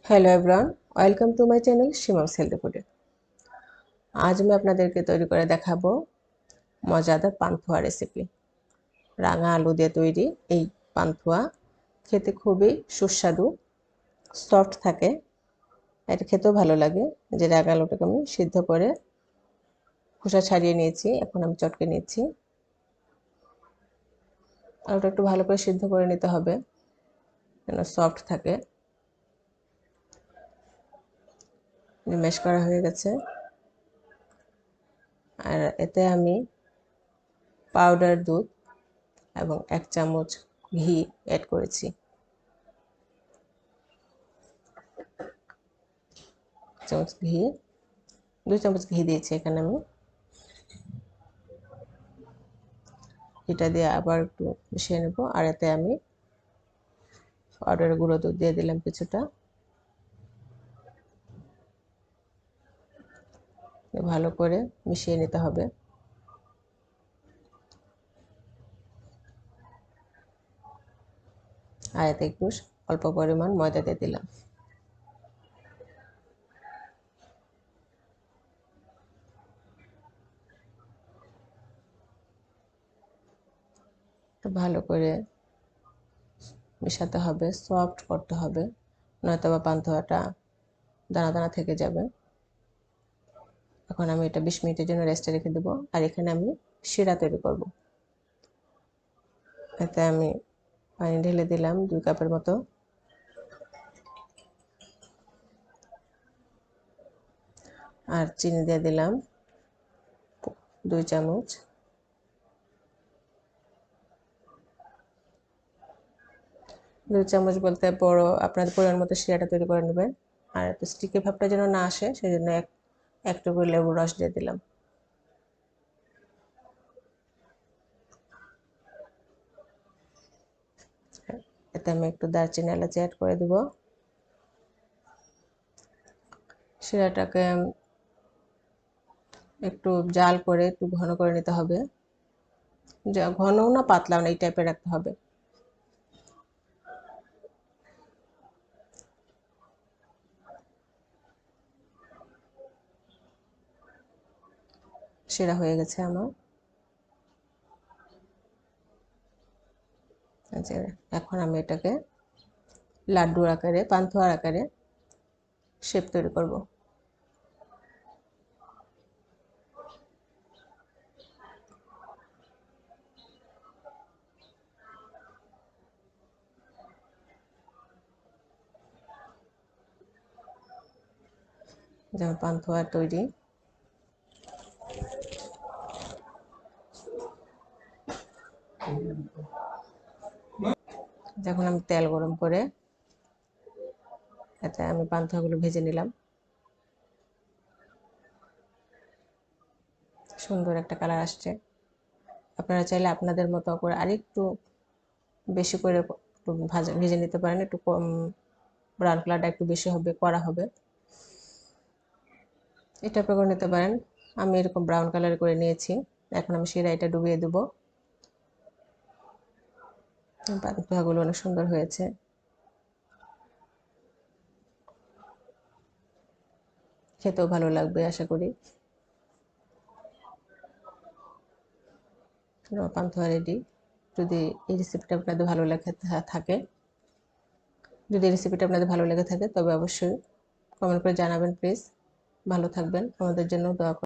Hello everyone, welcome to my channel Shimms healthy food. आज मैं আপনাদেরকে তৈরি করে দেখাবো মজাদার পান্থোয়া রেসিপি। রাঙা আলু দিয়ে তৈরি এই পান্থোয়া খেতে খুবই সুস্বাদু, সফট থাকে। এটা খেতেও ভালো লাগে। যে রাঙা আলুটাকে আমি সিদ্ধ করে খোসা ছাড়িয়ে নিয়েছি, এখন আমি চটকে নিচ্ছি। আলুটা একটু ভালো করে সিদ্ধ করে নিতে হবে যেন সফট থাকে। ম্যাশ করা হয়ে গেছে। আর এতে আমি পাউডার দুধ এবং 1 চামচ ঘি অ্যাড করেছি। চামচ ঘি, 2 চামচ ঘি দিয়েছি এখানে আমি। এটা দিয়ে আবার একটু মিশিয়ে নেব। আর এতে আমি পাউডার গুঁড়ো দুধ দিয়ে দিলাম কিছুটা। ভালো করে মিশিয়ে নিতে হবে। আর এতে একটু অল্প পরিমাণ ময়দা দিয়ে দিলাম। ভালো করে মেশাতে হবে, সফট করতে হবে, নয়তো বা পান্তুয়াটা দানা দানা থেকে যাবে। এখন আমি এটা 20 মিনিটের জন্য রেস্টে রেখে দেবো। আর এখানে আমি শিরা তৈরি করব। এতে আমি পানি ঢেলে দিলাম 2 কাপের মতো। আর চিনি দিয়ে দিলাম 2 চামচ। দুই চামচ বলতে বড় আপনাদের পরিমাণ মতো শিরাটা তৈরি করে নেবেন। আর একটু স্টিকি ভাবটা যেন না আসে সেজন্য একটু করে লেবুর রস দিয়ে দিলাম। এতে আমি একটু দারচিনি এলাচি অ্যাড করে দেব। শিরাটাকে একটু জাল করে একটু ঘন করে নিতে হবে। ঘনও না পাতলাও না, এই টাইপের রাখতে হবে। শিরা হয়ে গেছে আমার। আচ্ছা, এখন আমি এটাকে লাড্ডুর আকারে, পান্তুয়ার আকারে শেপ তৈরি করব। যেমন পান্তুয়া তৈরি। যখন আমি তেল গরম করে এতে আমি পান্তুয়াগুলো ভেজে নিলাম। সুন্দর একটা কালার আসছে। আপনারা চাইলে আপনাদের মতো করে আরেকটু বেশি করে একটু ভেজে নিতে পারেন। একটু কম ব্রাউন কালারটা একটু বেশি হবে, কড়া হবে, এটা করে নিতে পারেন। আমি এরকম ব্রাউন কালার করে নিয়েছি। এখন আমি শিরা এটা ডুবিয়ে দেবো। পান্তুয়াগুলো অনেক সুন্দর হয়েছে। খেতেও ভালো লাগবে আশা করি। পান্তুয়া রেডি। যদি এই রেসিপিটা আপনাদের ভালো লেগে থাকে তবে অবশ্যই কমেন্ট করে জানাবেন প্লিজ। ভালো থাকবেন, আমাদের জন্য দোয়া করবেন।